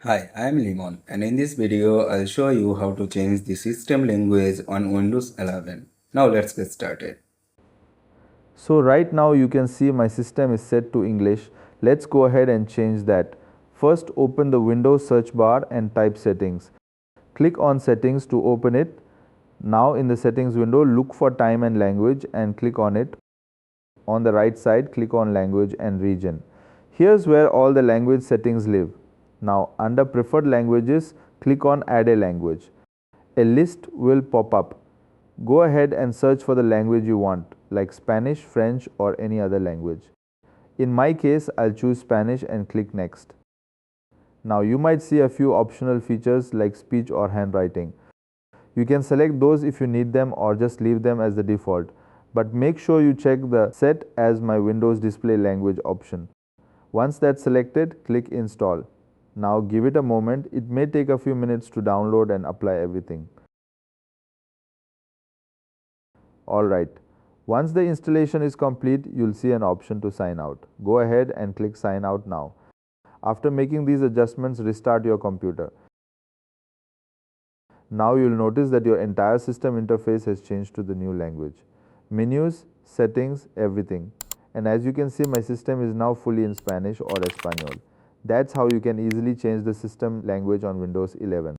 Hi, I am Limon, and in this video I'll show you how to change the system language on Windows 11. Now let's get started. So right now you can see my system is set to English. Let's go ahead and change that. First open the Windows search bar and type settings. Click on settings to open it. Now in the settings window look for time and language and click on it. On the right side click on language and region. Here's where all the language settings live. Now under preferred languages click on add a language. A list will pop up. Go ahead and search for the language you want, like Spanish, French, or any other language. In my case, I'll choose Spanish and click Next. Now you might see a few optional features like speech or handwriting. You can select those if you need them or just leave them as the default. But make sure you check the Set as my Windows Display Language option. Once that's selected, click Install. Now give it a moment. It may take a few minutes to download and apply everything. Alright, once the installation is complete, you'll see an option to sign out. Go ahead and click sign out now. After making these adjustments, restart your computer. Now you'll notice that your entire system interface has changed to the new language. Menus, settings, everything. And as you can see, my system is now fully in Spanish or Espanol. That's how you can easily change the system language on Windows 11.